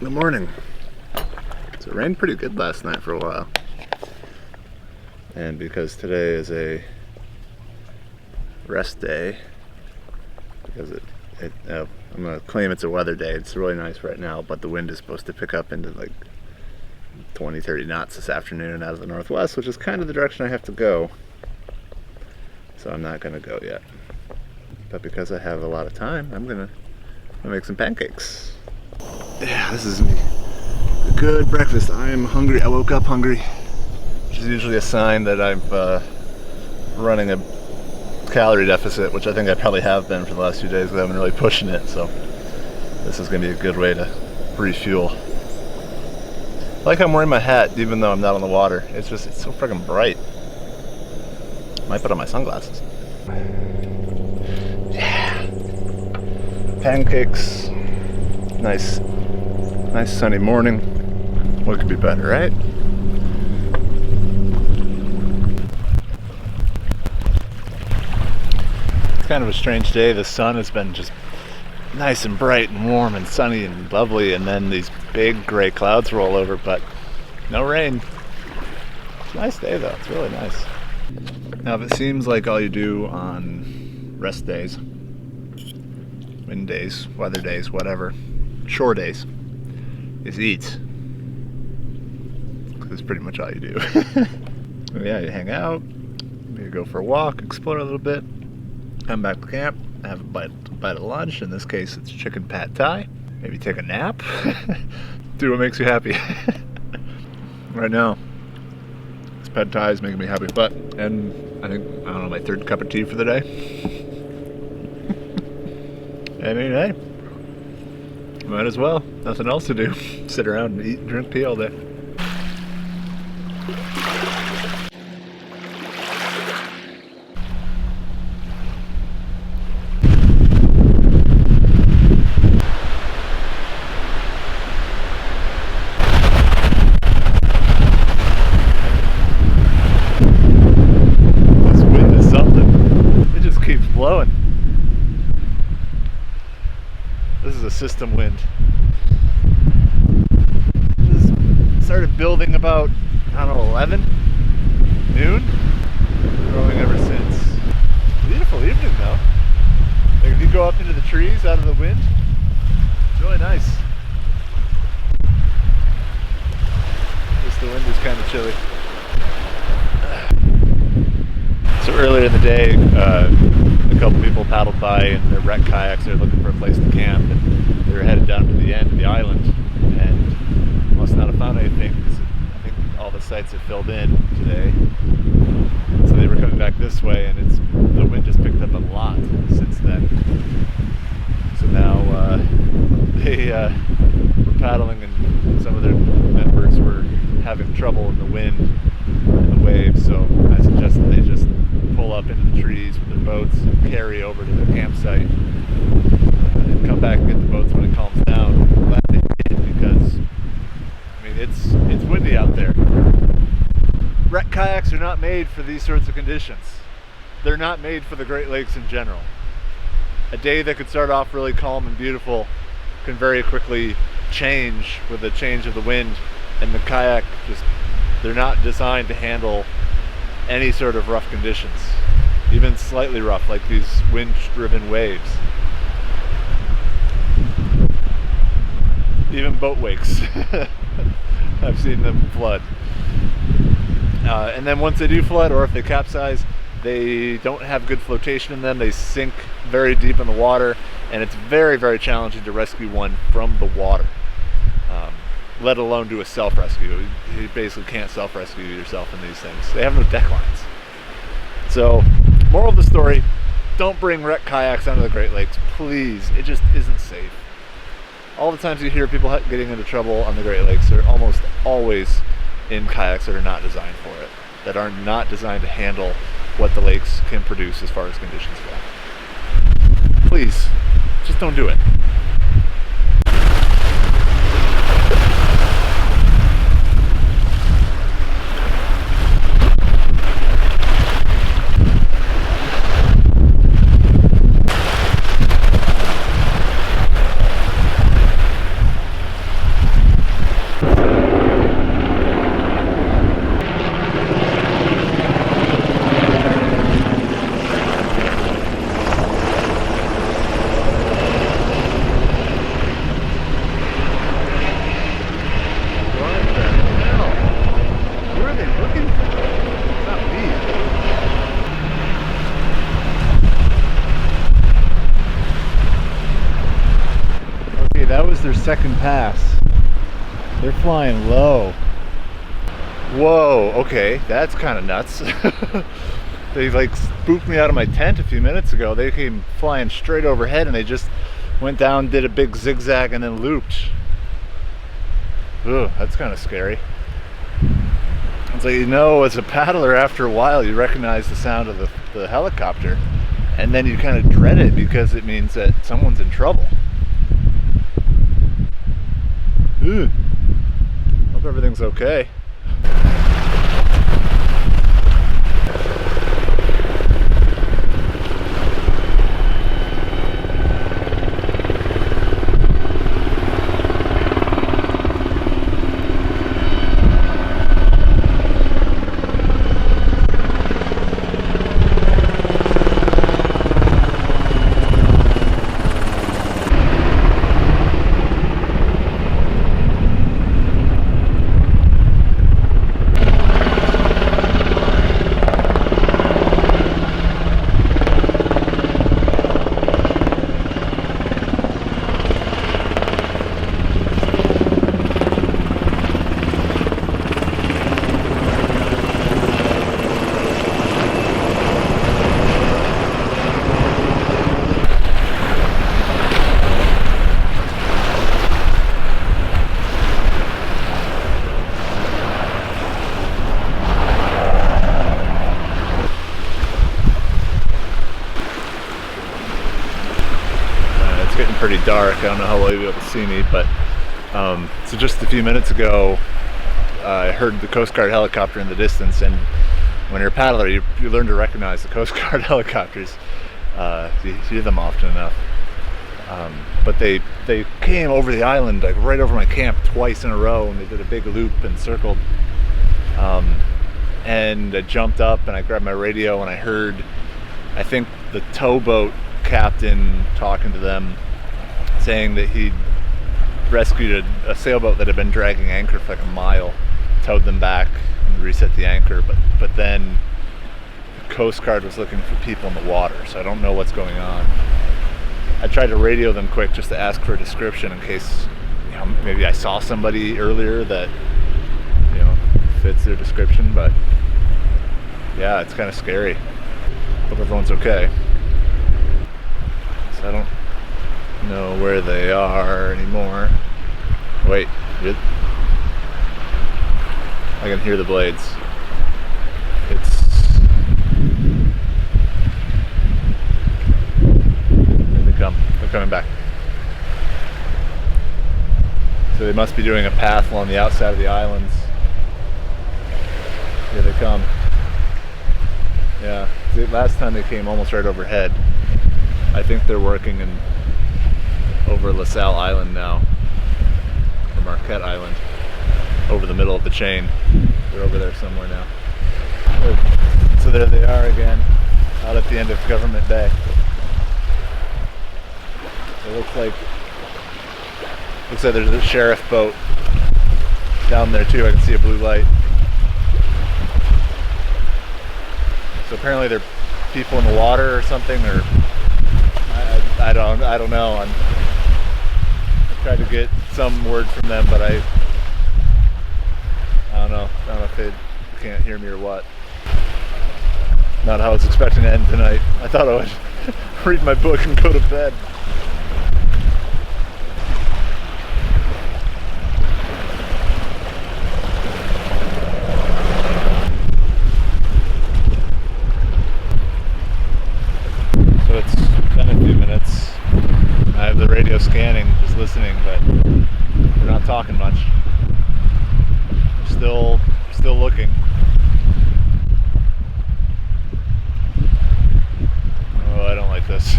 Good morning. So it rained pretty good last night for a while. And because today is a rest day, because I'm going to claim it's a weather day. It's really nice right now, but the wind is supposed to pick up into like 20-30 knots this afternoon out of the northwest, which is kind of the direction I have to go. So I'm not going to go yet. But because I have a lot of time, I'm going to make some pancakes. Yeah, this is a good breakfast. I'm hungry. I woke up hungry, which is usually a sign that I'm running a calorie deficit, which I think I probably have been for the last few days because I've been really pushing it. So this is going to be a good way to refuel. I like I'm wearing my hat even though I'm not on the water. It's so freaking bright. Might put on my sunglasses. Yeah. Pancakes. Nice sunny morning. What could be better, right? It's kind of a strange day. The sun has been just nice and bright and warm and sunny and lovely, and then these big gray clouds roll over, but no rain. It's a nice day though. It's really nice. Now, if it seems like all you do on rest days, wind days, weather days, whatever, shore days, is eat, that's pretty much all you do. Yeah, you hang out, maybe go for a walk, explore a little bit, come back to camp, have a bite of lunch. In this case, it's chicken pad thai. Maybe take a nap. Do what makes you happy. Right now, this pad thai is making me happy. And I don't know, my third cup of tea for the day. I mean, hey, might as well. Nothing else to do. Sit around and eat and drink tea all day. This wind is something. It just keeps blowing. This is a system wind. This started building about, I don't know, 11 noon. Growing ever since. Beautiful evening though. Like if you go up into the trees out of the wind, it's really nice. Just the wind is kind of chilly. So earlier in the day, a couple people paddled by in their wrecked kayaks. They're looking for a place to camp, and they were headed down to the end of the island and must not have found anything because I think all the sites have filled in today. So they were coming back this way, and the wind just picked up a lot since then. So now they were paddling, and some of their members were having trouble in the wind and the waves. So I suggested they just pull up into the trees with their boats and carry over to their campsite and come back and get the boats when it calms down. I'm glad they did because, I mean, it's windy out there. Wreck kayaks are not made for these sorts of conditions. They're not made for the Great Lakes in general. A day that could start off really calm and beautiful can very quickly change with a change of the wind, and the kayak they're not designed to handle any sort of rough conditions, even slightly rough, like these wind-driven waves. Even boat wakes, I've seen them flood. And then once they do flood, or if they capsize, they don't have good flotation in them. They sink very deep in the water, and it's very, very challenging to rescue one from the water, let alone do a self-rescue. You basically can't self-rescue yourself in these things. They have no deck lines. So, moral of the story, don't bring wrecked kayaks onto the Great Lakes, please. It just isn't safe. All the times you hear people getting into trouble on the Great Lakes, they're almost always in kayaks that are not designed for it, that are not designed to handle what the lakes can produce as far as conditions go. Please, just don't do it. second pass. They're flying low. Whoa, okay, that's kind of nuts. They like spooked me out of my tent a few minutes ago. They came flying straight overhead and they just went down, did a big zigzag and then looped. Ugh, that's kind of scary. It's like, you know, as a paddler, after a while you recognize the sound of the helicopter, and then you kind of dread it because it means that someone's in trouble. Ugh. Hope everything's okay. Pretty dark. I don't know how well you'll be able to see me, but so just a few minutes ago I heard the Coast Guard helicopter in the distance, and when you're a paddler you learn to recognize the Coast Guard helicopters. You hear them often enough, but they came over the island, like right over my camp twice in a row, and they did a big loop and circled, and I jumped up and I grabbed my radio and I heard, I think, the towboat captain talking to them, saying that he'd rescued a sailboat that had been dragging anchor for like a mile, towed them back and reset the anchor, but then the Coast Guard was looking for people in the water, so I don't know what's going on. I tried to radio them quick just to ask for a description in case, you know, maybe I saw somebody earlier that, you know, fits their description, but yeah, it's kind of scary. Hope everyone's okay. So I don't know where they are anymore. Wait, I can hear the blades. Here they come. They're coming back. So they must be doing a path along the outside of the islands. Here they come. Yeah, last time they came almost right overhead. I think they're working over LaSalle Island now, or Marquette Island, over the middle of the chain. They're over there somewhere now. So there they are again, out at the end of Government Bay. It looks like there's a sheriff boat down there too. I can see a blue light. So apparently they're people in the water or something, or I don't know. I tried to get some word from them, but I don't know. I don't know if they can't hear me or what. Not how I was expecting to end tonight. I thought I would read my book and go to bed. So it's been a few minutes. I have the radio scanning, just listening, but we're not talking much. We're still looking. Oh, I don't like this.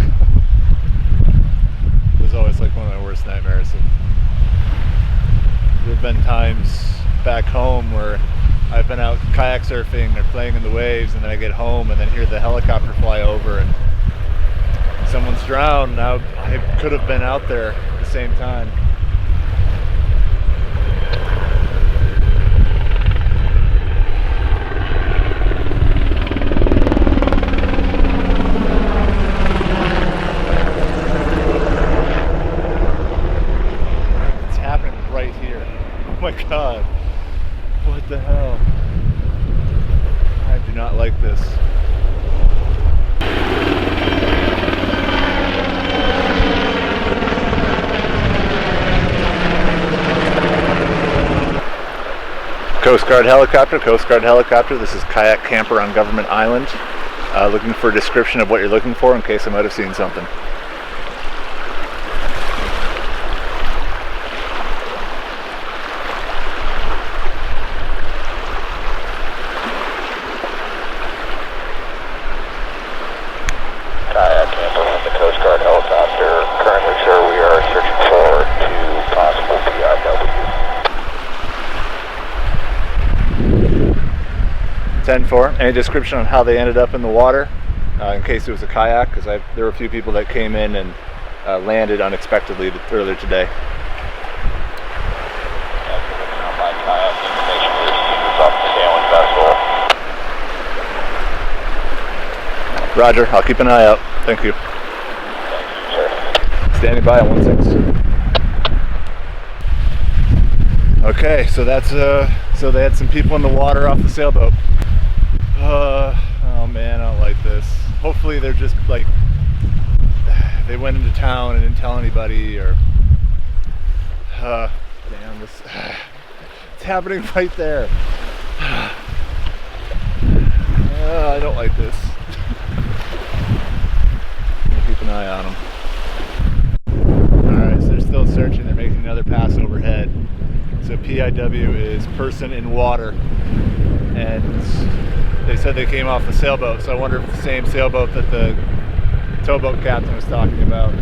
This is always like one of my worst nightmares. There have been times back home where I've been out kayak surfing or playing in the waves, and then I get home and then hear the helicopter fly over and someone's drowned. Now I could have been out there at the same time. not like this. Coast Guard helicopter, Coast Guard helicopter. This is Kayak camper on Government Island. Looking for a description of what you're looking for in case I might have seen something. Kayak camper on the Coast Guard helicopter. Currently, sir, we are searching for two possible PIW. 10-4. Any description on how they ended up in the water? In case it was a kayak, because there were a few people that came in and landed unexpectedly earlier today. Roger, I'll keep an eye out. Thank you. Thank you, sir. Standing by on 16. Okay, so that's so they had some people in the water off the sailboat. Oh man, I don't like this. Hopefully they're just like they went into town and didn't tell anybody, or damn, this it's happening right there. I don't like this. Keep an eye on them. Alright, so they're still searching. They're making another pass overhead. So PIW is person in water. And they said they came off the sailboat. So I wonder if it's the same sailboat that the towboat captain was talking about.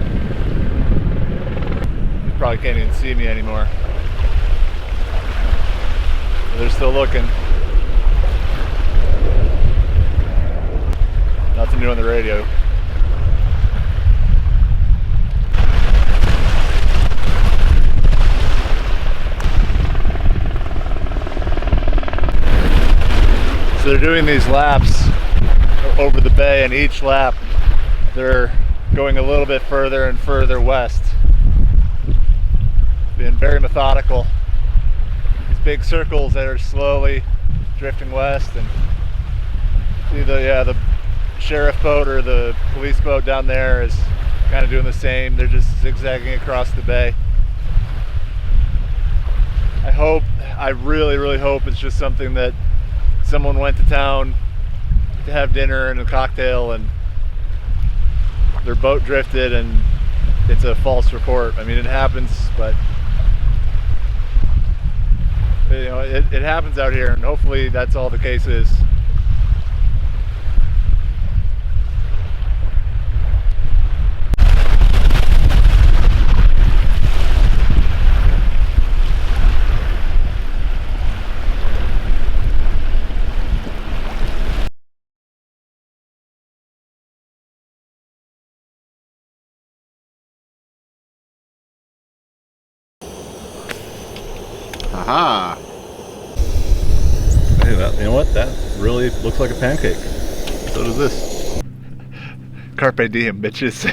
They probably can't even see me anymore. But they're still looking. Nothing new on the radio. So they're doing these laps over the bay, and each lap they're going a little bit further and further west. Being very methodical. These big circles that are slowly drifting west, and see the sheriff boat or the police boat down there is kind of doing the same. They're just zigzagging across the bay. I really hope it's just something that someone went to town to have dinner and a cocktail and their boat drifted and it's a false report. I mean, it happens, but you know, it happens out here, and hopefully that's all the case is. Aha! Hey, you know what? That really looks like a pancake. So does this. Carpe diem, bitches.